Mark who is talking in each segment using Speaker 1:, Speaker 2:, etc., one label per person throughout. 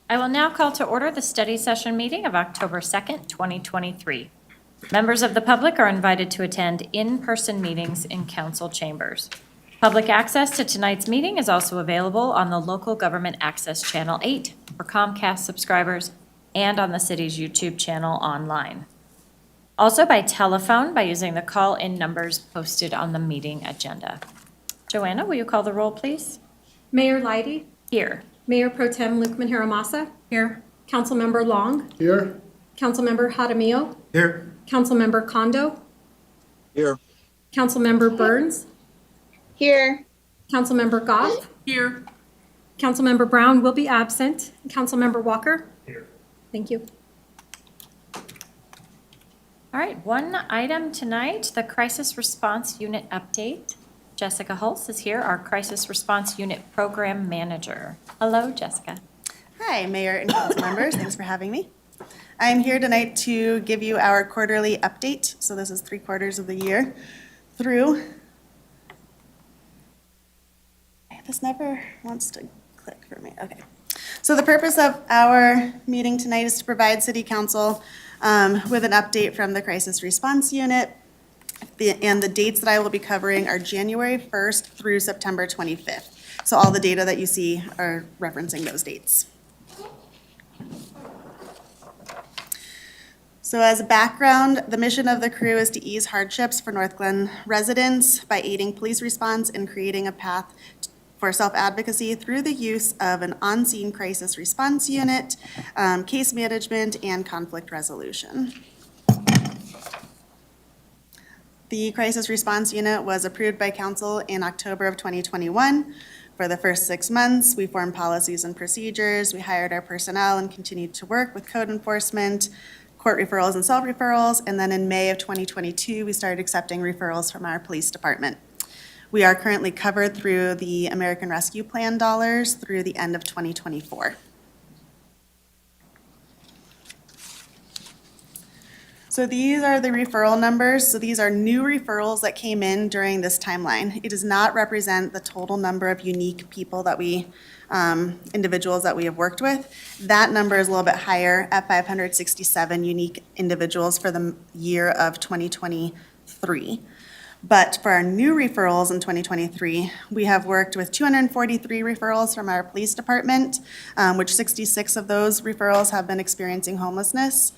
Speaker 1: I will now call to order the study session meeting of October 2nd, 2023. Members of the public are invited to attend in-person meetings in council chambers. Public access to tonight's meeting is also available on the Local Government Access Channel 8 for Comcast subscribers and on the city's YouTube channel online. Also by telephone by using the call-in numbers posted on the meeting agenda. Joanna, will you call the roll, please?
Speaker 2: Mayor Leidy,
Speaker 1: Here.
Speaker 2: Mayor Pro Tem Luke Manharamasa,
Speaker 1: Here.
Speaker 2: Councilmember Long,
Speaker 3: Here.
Speaker 2: Councilmember Jaramillo,
Speaker 3: Here.
Speaker 2: Councilmember Kondo,
Speaker 3: Here.
Speaker 2: Councilmember Burns,
Speaker 4: Here.
Speaker 2: Councilmember Goff. Here. Councilmember Brown will be absent. Councilmember Walker.
Speaker 3: Here.
Speaker 2: Thank you.
Speaker 1: All right, one item tonight, the Crisis Response Unit update. Jessica Hulse is here, our Crisis Response Unit Program Manager. Hello, Jessica.
Speaker 4: Hi, Mayor and council members. Thanks for having me. I'm here tonight to give you our quarterly update. So this is 3 quarters of the year through. This never wants to click for me. Okay. So the purpose of our meeting tonight is to provide City Council with an update from the Crisis Response Unit. And the dates that I will be covering are January 1st through September 25th. So all the data that you see are referencing those dates. So as a background, the mission of the crew is to ease hardships for North Glen residents by aiding police response and creating a path for self-advocacy through the use of an on-scene crisis response unit, case management, and conflict resolution. The Crisis Response Unit was approved by Council in October of 2021. For the first 6 months, we formed policies and procedures, we hired our personnel and continued to work with code enforcement, court referrals and self-referrals, and then in May of 2022, we started accepting referrals from our police department. We are currently covered through the American Rescue Plan dollars through the end of 2024. So these are the referral numbers. So these are new referrals that came in during this timeline. It does not represent the total number of unique people that we, individuals that we have worked with. That number is a little bit higher at 567 unique individuals for the year of 2023. But for our new referrals in 2023, we have worked with 243 referrals from our police department, which 66 of those referrals have been experiencing homelessness.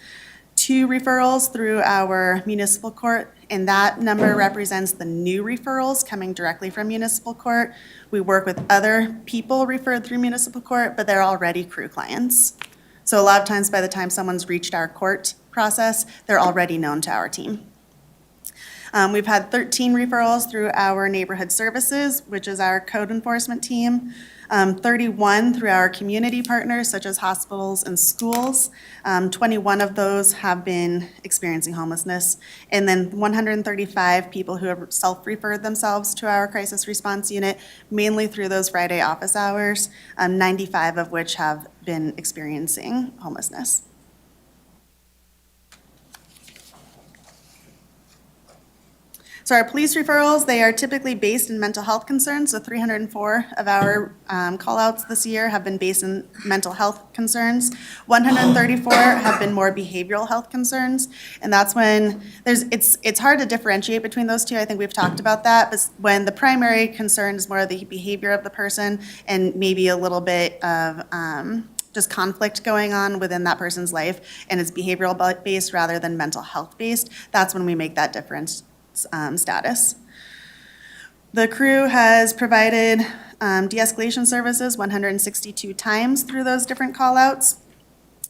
Speaker 4: 2 referrals through our municipal court, and that number represents the new referrals coming directly from municipal court. We work with other people referred through municipal court, but they're already crew clients. So a lot of times by the time someone's reached our court process, they're already known to our team. We've had 13 referrals through our neighborhood services, which is our code enforcement team. 31 through our community partners, such as hospitals and schools. 21 of those have been experiencing homelessness. And then 135 people who have self-referred themselves to our crisis response unit, mainly through those Friday office hours, 95 of which have been experiencing homelessness. So our police referrals, they are typically based in mental health concerns. So 304 of our call-outs this year have been based in mental health concerns. 134 have been more behavioral health concerns. And that's when it's hard to differentiate between those two. I think we've talked about that. But when the primary concern is more the behavior of the person and maybe a little bit of just conflict going on within that person's life and it's behavioral based rather than mental health based, that's when we make that difference. Status. The crew has provided de-escalation services 162 times through those different call-outs.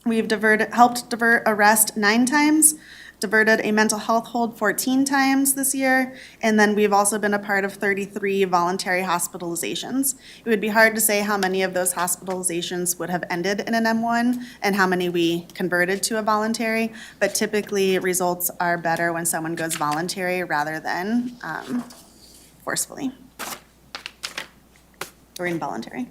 Speaker 4: We've helped divert arrest 9 times, diverted a mental health hold 14 times this year, and then we've also been a part of 33 voluntary hospitalizations. It would be hard to say how many of those hospitalizations would have ended in an M1 and how many we converted to a voluntary, but typically results are better when someone goes voluntary rather than forcefully or involuntary.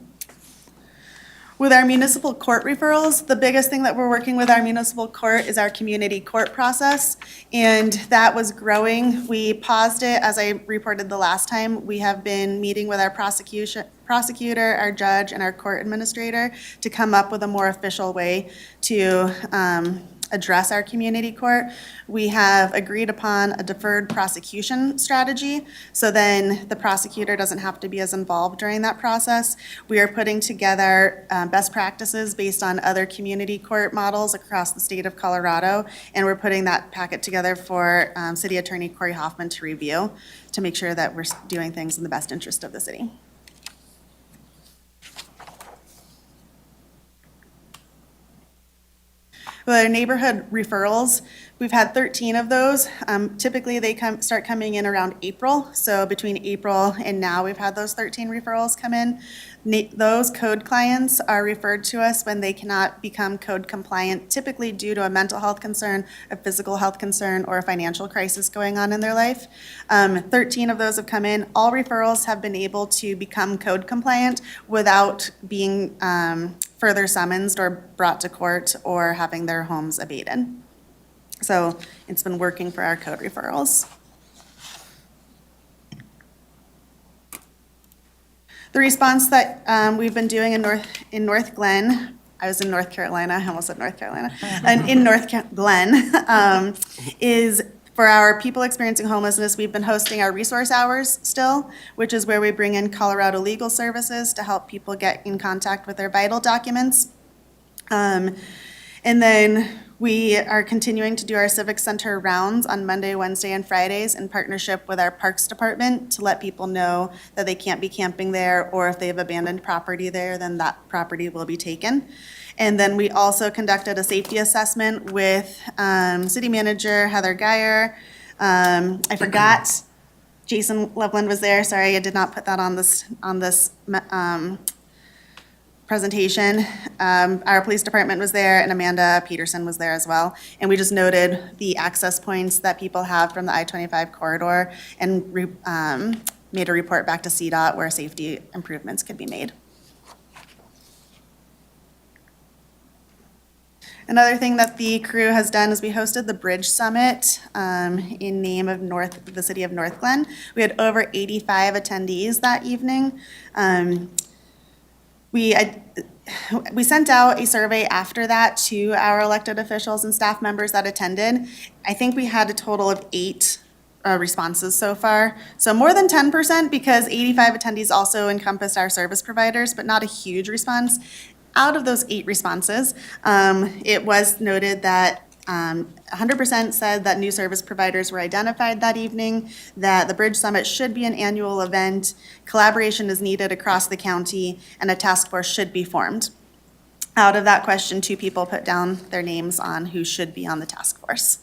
Speaker 4: With our municipal court referrals, the biggest thing that we're working with our municipal court is our community court process, and that was growing. We paused it, as I reported the last time. We have been meeting with our prosecutor, our judge, and our court administrator to come up with a more official way to address our community court. We have agreed upon a deferred prosecution strategy, so then the prosecutor doesn't have to be as involved during that process. We are putting together best practices based on other community court models across the state of Colorado, and we're putting that packet together for City Attorney Corey Hoffman to review to make sure that we're doing things in the best interest of the city. With our neighborhood referrals, we've had 13 of those. Typically, they start coming in around April. So between April and now, we've had those 13 referrals come in. Those code clients are referred to us when they cannot become code compliant, typically due to a mental health concern, a physical health concern, or a financial crisis going on in their life. 13 of those have come in. All referrals have been able to become code compliant without being further summoned or brought to court or having their homes abated. So it's been working for our code referrals. The response that we've been doing in North Glen, I was in North Carolina, I almost said North Carolina, and in Glen, is for our people experiencing homelessness. We've been hosting our resource hours still, which is where we bring in Colorado Legal Services to help people get in contact with their vital documents. And then we are continuing to do our Civic Center rounds on Monday, Wednesday, and Fridays in partnership with our Parks Department to let people know that they can't be camping there, or if they have abandoned property there, then that property will be taken. And then we also conducted a safety assessment with City Manager Heather Geyer. I forgot Jason Loveland was there. Sorry, I did not put that on this presentation. Our police department was there, and Amanda Peterson was there as well. And we just noted the access points that people have from the I-25 corridor and made a report back to CDOT where safety improvements could be made. Another thing that the crew has done is we hosted the Bridge Summit in name of the city of North Glen. We had over 85 attendees that evening. We sent out a survey after that to our elected officials and staff members that attended. I think we had a total of 8 responses so far. So more than 10%, because 85 attendees also encompassed our service providers, but not a huge response. Out of those 8 responses, it was noted that 100% said that new service providers were identified that evening, that the Bridge Summit should be an annual event, collaboration is needed across the county, and a task force should be formed. Out of that question, 2 people put down their names on who should be on the task force.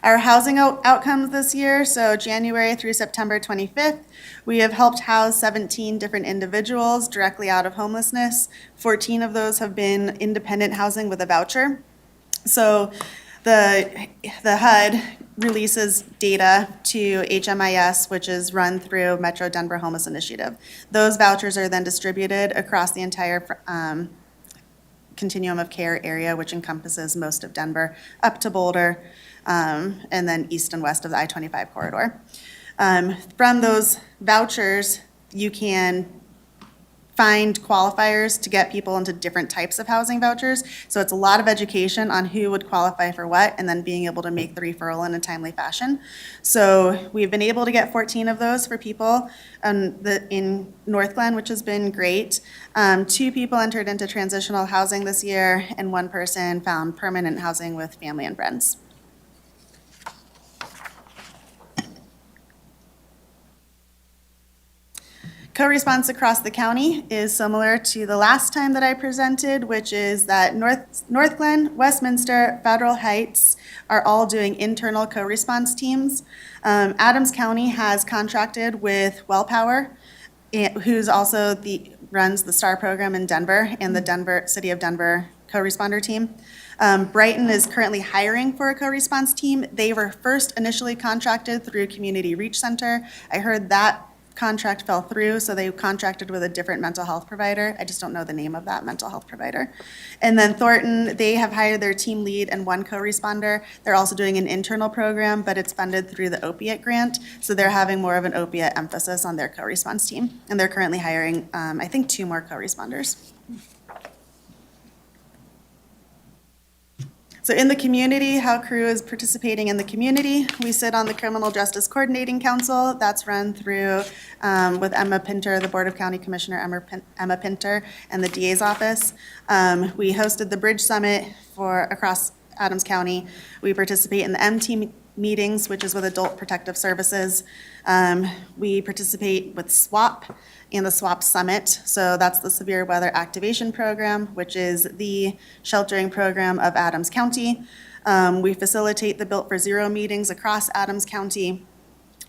Speaker 4: Our housing outcomes this year, so January through September 25th, we have helped house 17 different individuals directly out of homelessness. 14 of those have been independent housing with a voucher. So the HUD releases data to HMIS, which is run through Metro Denver Homeless Initiative. Those vouchers are then distributed across the entire continuum of care area, which encompasses most of Denver, up to Boulder, and then east and west of the I-25 corridor. From those vouchers, you can find qualifiers to get people into different types of housing vouchers. So it's a lot of education on who would qualify for what, and then being able to make the referral in a timely fashion. So we've been able to get 14 of those for people in North Glen, which has been great. 2 people entered into transitional housing this year, and 1 person found permanent housing with family and friends. Co-response across the county is similar to the last time that I presented, which is that North Glen, Westminster, Federal Heights are all doing internal co-response teams. Adams County has contracted with WellPower, who's also runs the STAR program in Denver, and the City of Denver co-responder team. Brighton is currently hiring for a co-response team. They were first initially contracted through Community Reach Center. I heard that contract fell through, so they contracted with a different mental health provider. I just don't know the name of that mental health provider. And then Thornton, they have hired their team lead and one co-responder. They're also doing an internal program, but it's funded through the opiate grant, so they're having more of an opiate emphasis on their co-response team. And they're currently hiring, I think, 2 more co-responders. So in the community, how Crew is participating in the community, we sit on the Criminal Justice Coordinating Council. That's run through with Emma Pinter, the Board of County Commissioner Emma Pinter, and the DA's office. We hosted the Bridge Summit across Adams County. We participate in the MT meetings, which is with Adult Protective Services. We participate with SWAP and the SWAP Summit. So that's the Severe Weather Activation Program, which is the sheltering program of Adams County. We facilitate the Built for Zero meetings across Adams County.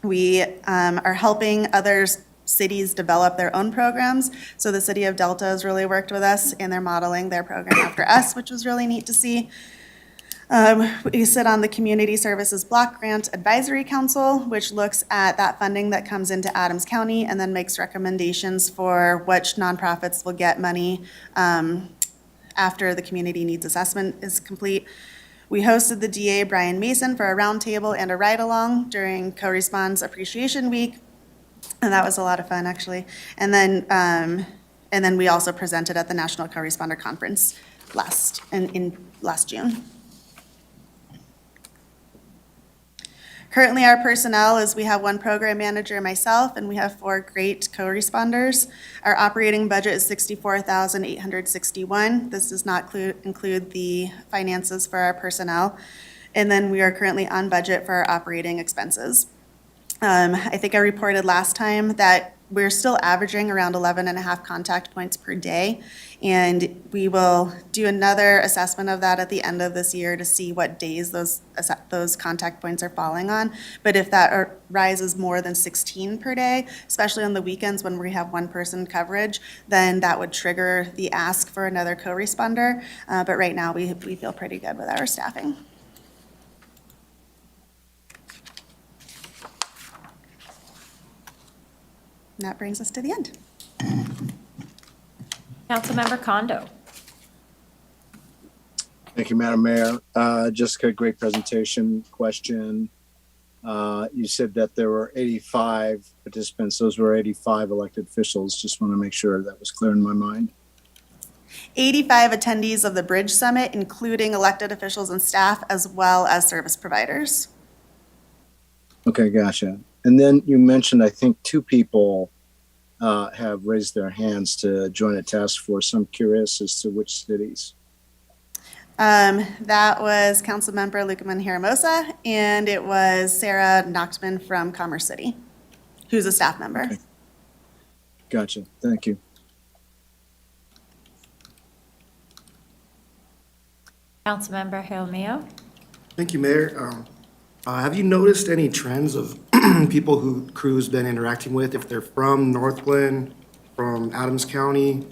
Speaker 4: We are helping other cities develop their own programs. So the city of Delta has really worked with us, and they're modeling their program after us, which was really neat to see. We sit on the Community Services Block Grant Advisory Council, which looks at that funding that comes into Adams County and then makes recommendations for which nonprofits will get money after the community needs assessment is complete. We hosted the DA, Brian Mason, for a roundtable and a ride-along during Co-Response Appreciation Week, and that was a lot of fun, actually. And then we also presented at the National Co-Responder Conference last June. Currently, our personnel is we have 1 program manager, myself, and we have 4 great co-responders. Our operating budget is $64,861. This does not include the finances for our personnel. And then we are currently on budget for our operating expenses. I think I reported last time that we're still averaging around 11.5 contact points per day. And we will do another assessment of that at the end of this year to see what days those contact points are falling on. But if that rises more than 16 per day, especially on the weekends when we have 1-person coverage, then that would trigger the ask for another co-responder. But right now, we feel pretty good with our staffing. And that brings us to the end.
Speaker 1: Councilmember Kondo.
Speaker 3: Thank you, Madam Mayor. Jessica, great presentation. Question. You said that there were 85 participants. Those were 85 elected officials. Just want to make sure that was clear in my mind.
Speaker 4: 85 attendees of the Bridge Summit, including elected officials and staff, as well as service providers.
Speaker 3: Okay, gotcha. And then you mentioned, I think, 2 people have raised their hands to join a task force. I'm curious as to which cities.
Speaker 4: That was Councilmember Lucaman Hiramosa, and it was Sarah Nochtman from Commerce City, who's a staff member.
Speaker 3: Okay. Gotcha. Thank you.
Speaker 1: Councilmember Jaramillo.
Speaker 5: Thank you, Mayor. Have you noticed any trends of people who Crew's been interacting with, if they're from Northglenn, from Adams County,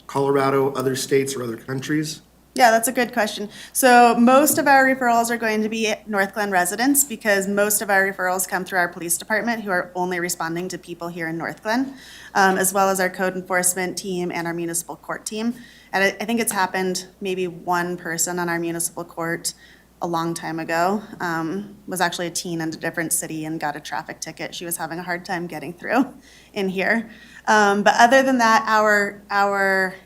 Speaker 5: Colorado, other states, or other countries?
Speaker 4: Yeah, that's a good question. So most of our referrals are going to be Northglenn residents because most of our referrals come through our police department, who are only responding to people here in Northglenn, as well as our code enforcement team and our municipal court team. And I think it's happened maybe 1 person on our municipal court a long time ago, was actually a teen in a different city and got a traffic ticket. She was having a hard time getting through in here. But other than that, our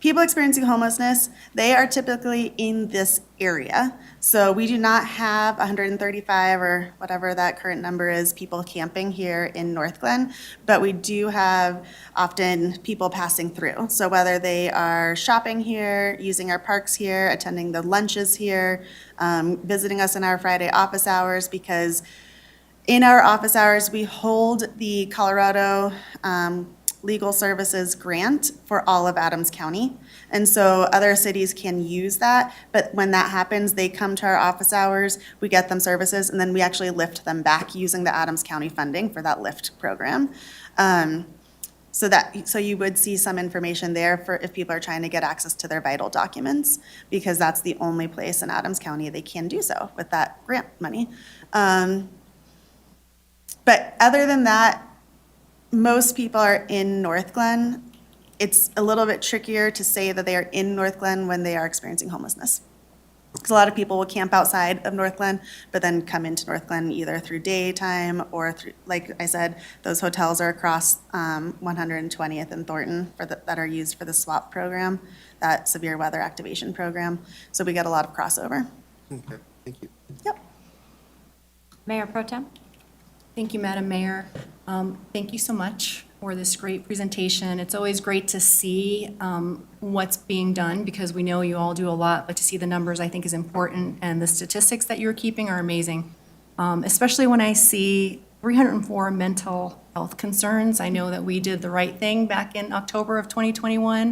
Speaker 4: people experiencing homelessness, they are typically in this area. So we do not have 135 or whatever that current number is, people camping here in Northglenn, but we do have often people passing through. So whether they are shopping here, using our parks here, attending the lunches here, visiting us in our Friday office hours, because in our office hours, we hold the Colorado Legal Services grant for all of Adams County. And so other cities can use that, but when that happens, they come to our office hours, we get them services, and then we actually lift them back using the Adams County funding for that LIFT program. So you would see some information there for if people are trying to get access to their vital documents, because that's the only place in Adams County they can do so with that grant money. But other than that, most people are in North Glen. It's a little bit trickier to say that they are in North Glen when they are experiencing homelessness. Because a lot of people will camp outside of North Glen, but then come into North Glen either through daytime or through, like I said, those hotels are across 120th and Thornton that are used for the SWAP program, that severe weather activation program. So we get a lot of crossover.
Speaker 5: Okay, thank you.
Speaker 4: Yep.
Speaker 1: Mayor Pro Tem?
Speaker 6: Thank you, Madam Mayor. Thank you so much for this great presentation. It's always great to see what's being done, because we know you all do a lot, but to see the numbers, I think, is important, and the statistics that you're keeping are amazing, especially when I see 304 mental health concerns. I know that we did the right thing back in October of 2021,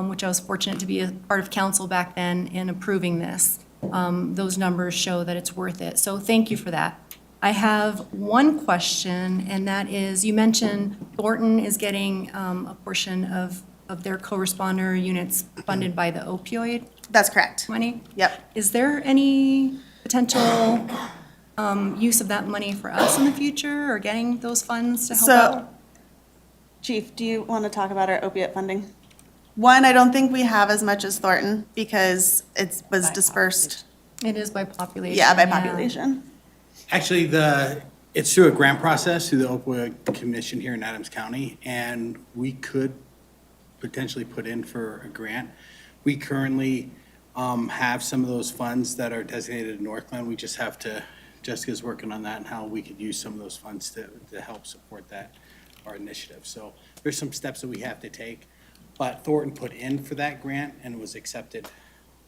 Speaker 6: which I was fortunate to be a part of council back then in approving this. Those numbers show that it's worth it, so thank you for that. I have one question, and that is, you mentioned Thornton is getting a portion of their co-responder units funded by the opioid
Speaker 4: That's correct.
Speaker 6: money.
Speaker 4: Yep.
Speaker 6: Is there any potential use of that money for us in the future, or getting those funds to help
Speaker 4: So,
Speaker 6: out?
Speaker 4: Chief, do you want to talk about our opiate funding? One, I don't think we have as much as Thornton because it was dispersed,
Speaker 6: It is by population.
Speaker 4: yeah, by population.
Speaker 7: Actually, it's through a grant process through the opioid commission here in Adams County, and we could potentially put in for a grant. We currently have some of those funds that are designated in Northland. We just have to, Jessica's working on that and how we could use some of those funds to help support that, our initiative. So there's some steps that we have to take, but Thornton put in for that grant and it was accepted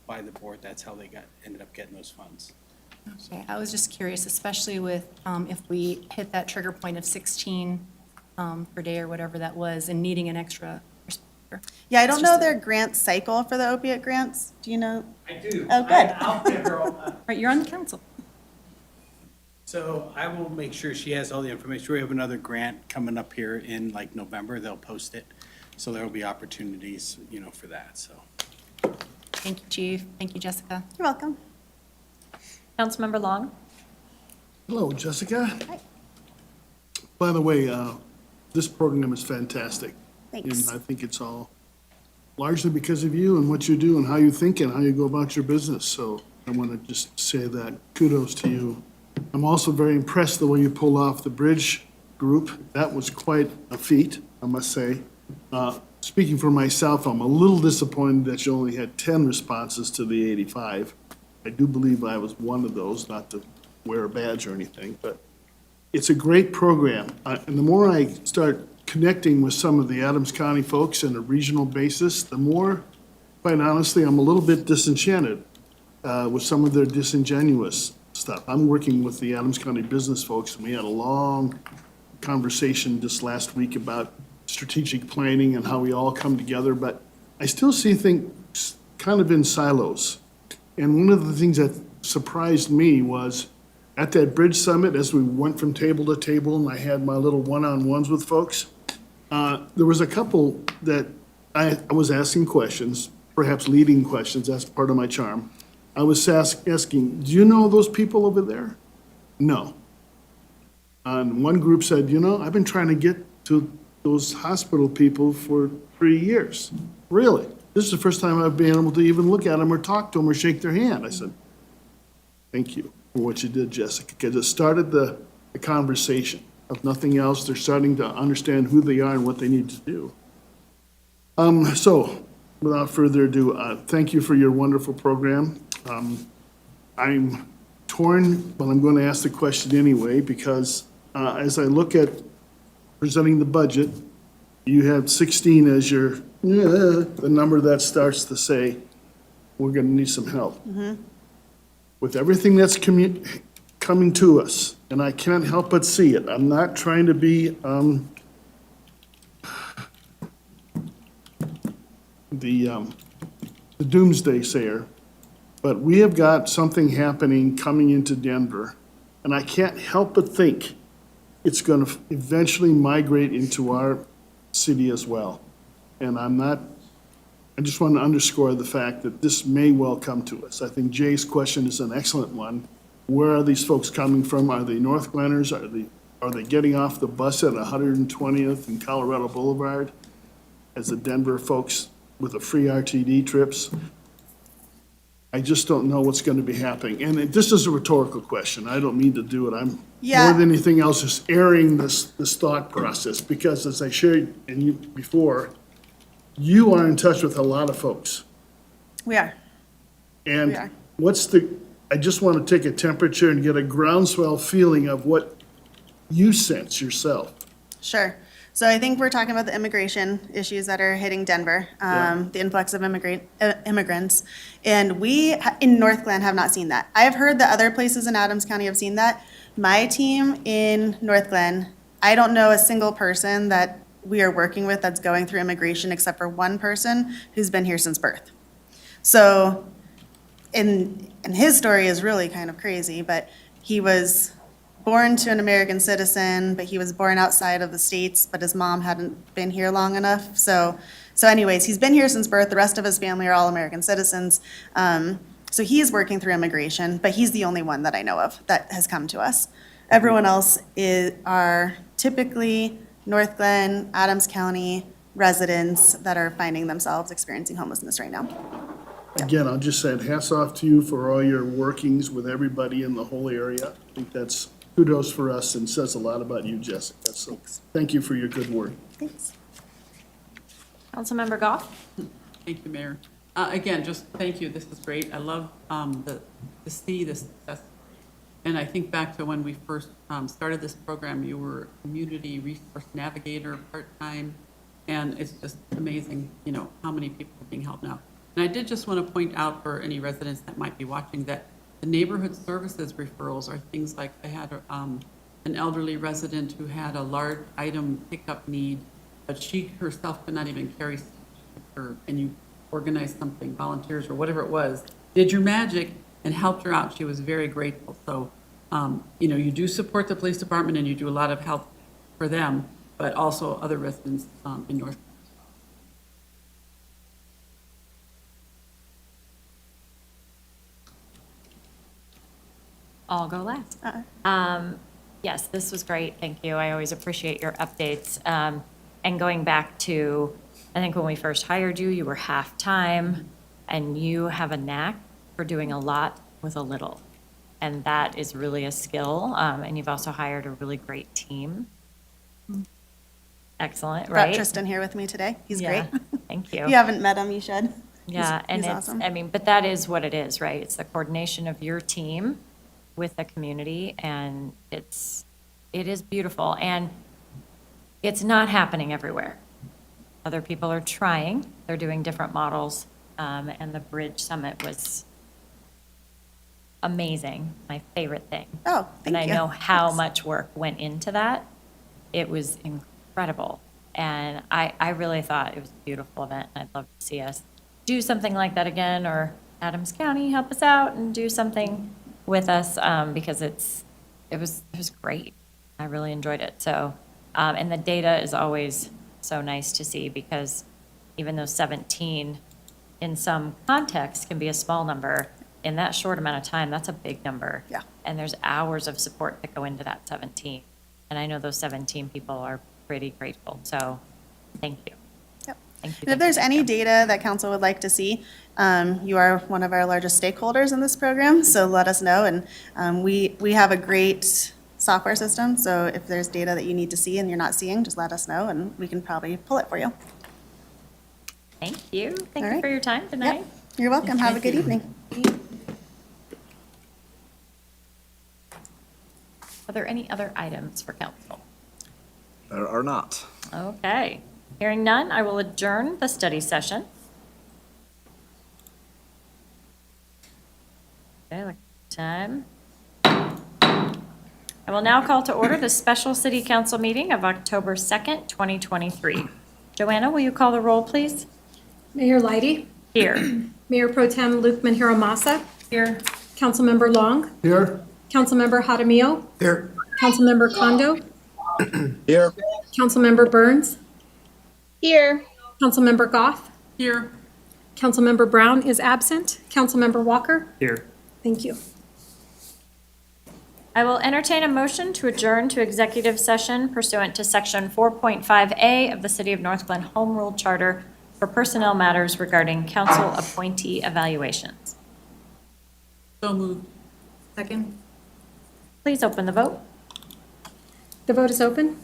Speaker 7: by the board. That's how they ended up getting those funds.
Speaker 6: Okay, I was just curious, especially with, if we hit that trigger point of 16 per day or whatever that was, and needing an extra responder.
Speaker 4: Yeah, I don't
Speaker 6: It's
Speaker 4: know
Speaker 6: just
Speaker 4: their grant cycle for the opiate grants. Do you know?
Speaker 7: I do.
Speaker 4: Oh, good.
Speaker 7: I'll give her all that.
Speaker 6: Right, you're on the council.
Speaker 7: So I will make sure she has all the information. We have another grant coming up here in like November. They'll post it. So there will be opportunities, for that, so.
Speaker 6: Thank you, Chief. Thank you, Jessica.
Speaker 4: You're welcome.
Speaker 1: Councilmember Long?
Speaker 8: Hello, Jessica.
Speaker 4: Hi.
Speaker 8: By the way, this program is fantastic.
Speaker 4: Thanks.
Speaker 8: And I think it's all largely because of you and what you do and how you think and how you go about your business. So I want to just say that kudos to you. I'm also very impressed the way you pulled off the bridge group. That was quite a feat, I must say. Speaking for myself, I'm a little disappointed that you only had 10 responses to the 85. I do believe I was one of those, not to wear a badge or anything, but it's a great program. And the more I start connecting with some of the Adams County folks on a regional basis, the more, quite honestly, I'm a little bit disenchanted with some of their disingenuous stuff. I'm working with the Adams County business folks, and we had a long conversation just last week about strategic planning and how we all come together, but I still see things kind of in silos. And one of the things that surprised me was at that bridge summit, as we went from table to table and I had my little one-on-ones with folks, there was a couple that I was asking questions, perhaps leading questions, that's part of my charm. I was asking, do you know those people over there? No. And one group said, I've been trying to get to those hospital people for 3 years. Really? This is the first time I've been able to even look at them or talk to them or shake their hand. I said, thank you for what you did, Jessica, because it started the conversation. If nothing else, they're starting to understand who they are and what they need to do. So, without further ado, thank you for your wonderful program. I'm torn, but I'm going to ask the question anyway, because as I look at presenting the budget, you have 16 as your, the number that starts to say, we're going to need some help. With everything that's coming to us, and I can't help but see it. I'm not trying to be the doomsday sayer, but we have got something happening coming into Denver, and I can't help but think it's going to eventually migrate into our city as well. And I just want to underscore the fact that this may well come to us. I think Jay's question is an excellent one. Where are these folks coming from? Are they North Glenners? Are they getting off the bus at 120th and Colorado Boulevard as the Denver folks with the free RTD trips? I just don't know what's going to be happening. And this is a rhetorical question. I don't mean to do it. I'm
Speaker 4: Yeah.
Speaker 8: more than anything else just airing this thought process, because as I shared before, you are in touch with a lot of folks.
Speaker 4: We are.
Speaker 8: And
Speaker 4: We are.
Speaker 8: I just want to take a temperature and get a groundswell feeling of what you sense yourself.
Speaker 4: Sure. So I think we're talking about the immigration issues that are hitting Denver,
Speaker 8: Yeah.
Speaker 4: the influx of immigrants. And we in North Glen have not seen that. I have heard that other places in Adams County have seen that. My team in North Glen, I don't know a single person that we are working with that's going through immigration except for one person who's been here since birth. So, and his story is really kind of crazy, but he was born to an American citizen, but he was born outside of the States, but his mom hadn't been here long enough. So anyways, he's been here since birth. The rest of his family are all American citizens. So he is working through immigration, but he's the only one that I know of that has come to us. Everyone else are typically North Glen, Adams County residents that are finding themselves experiencing homelessness right now.
Speaker 8: Again, I'll just say hats off to you for all your workings with everybody in the whole area. I think that's kudos for us and says a lot about you, Jessica. So thank you for your good work.
Speaker 4: Thanks.
Speaker 1: Councilmember Goff?
Speaker 9: Thank you, Mayor. Again, just thank you. This is great. I love to see the success. And I think back to when we first started this program, you were community resource navigator part-time. And it's just amazing, how many people are being helped now. And I did just want to point out for any residents that might be watching that the neighborhood services referrals are things like I had an elderly resident who had a large item pickup need, but she herself could not even carry her, and you organized something, volunteers or whatever it was, did your magic and helped her out. She was very grateful. So, you do support the police department and you do a lot of help for them, but also other residents in North.
Speaker 1: I'll go last. Yes, this was great. Thank you. I always appreciate your updates. And going back to, I think when we first hired you, you were half-time, and you have a knack for doing a lot with a little. And that is really a skill. And you've also hired a really great team. Excellent,
Speaker 4: Brought
Speaker 1: right?
Speaker 4: Tristan here with me today. He's
Speaker 1: Yeah,
Speaker 4: great.
Speaker 1: Thank you.
Speaker 4: If you haven't met him, you should.
Speaker 1: Yeah, and
Speaker 4: he's
Speaker 1: it's,
Speaker 4: awesome.
Speaker 1: but that is what it is, right? It's the coordination of your team with the community, and it is beautiful. And it's not happening everywhere. Other people are trying, they're doing different models, and the Bridge Summit was amazing, my favorite thing.
Speaker 4: Oh, thank
Speaker 1: And I
Speaker 4: you.
Speaker 1: know how much work went into that. It was incredible. And I really thought it was a beautiful event, and I'd love to see us do something like that again, or Adams County help us out and do something with us, because it was great. I really enjoyed it. So, and the data is always so nice to see, because even though 17 in some contexts can be a small number, in that short amount of time, that's a big number.
Speaker 4: Yeah.
Speaker 1: And there's hours of support that go into that 17. And I know those 17 people are pretty grateful. So thank you.
Speaker 4: Yep.
Speaker 1: Thank you.
Speaker 4: And if there's any data that council would like to see, you are one of our largest stakeholders in this program, so let us know. And we have a great software system, so if there's data that you need to see and you're not seeing, just let us know, and we can probably pull it for you.
Speaker 1: Thank you. Thank
Speaker 4: All
Speaker 1: you
Speaker 4: right.
Speaker 1: for your time tonight.
Speaker 4: Yep. You're welcome. Have a good evening.
Speaker 1: Are there any other items for council?
Speaker 10: There are not.
Speaker 1: Okay. Hearing none, I will adjourn the study session. Okay, look at the time. I will now call to order the special city council meeting of October 2nd, 2023. Joanna, will you call the roll, please?
Speaker 2: Mayor Leidy,
Speaker 1: Here.
Speaker 2: Mayor Pro Tem Luke Manhero-Massa. Here. Councilmember Long,
Speaker 8: Here?
Speaker 2: Councilmember Jaramillo,
Speaker 5: There,
Speaker 2: Councilmember Kondo,
Speaker 3: Here,
Speaker 2: Councilmember Burns,
Speaker 11: Here.
Speaker 2: Councilmember Goff,
Speaker 9: Here.
Speaker 2: Councilmember Brown is absent. Councilmember Walker?
Speaker 5: Here.
Speaker 2: Thank you.
Speaker 1: I will entertain a motion to adjourn to executive session pursuant to Section 4.5A of the City of North Glen Home Rule Charter for personnel matters regarding council appointee evaluations.
Speaker 9: So moved.
Speaker 6: Second?
Speaker 1: Please open the vote.
Speaker 2: The vote is open.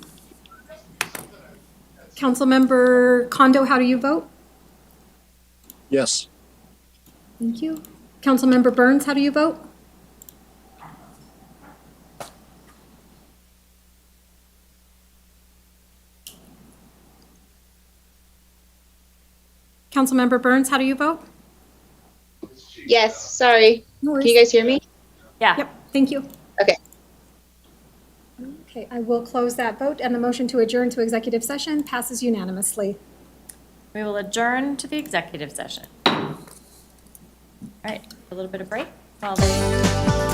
Speaker 2: Councilmember Kondo, how do you vote?
Speaker 3: Yes.
Speaker 2: Thank you. Councilmember Burns, how do you vote? Councilmember Burns, how do you vote?
Speaker 11: Yes, sorry.
Speaker 2: No
Speaker 11: Can
Speaker 2: worries.
Speaker 11: you guys hear me?
Speaker 1: Yeah.
Speaker 2: Yep, thank you.
Speaker 11: Okay.
Speaker 2: Okay, I will close that vote, and the motion to adjourn to executive session passes unanimously.
Speaker 1: We will adjourn to the executive session. All right, a little bit of break while they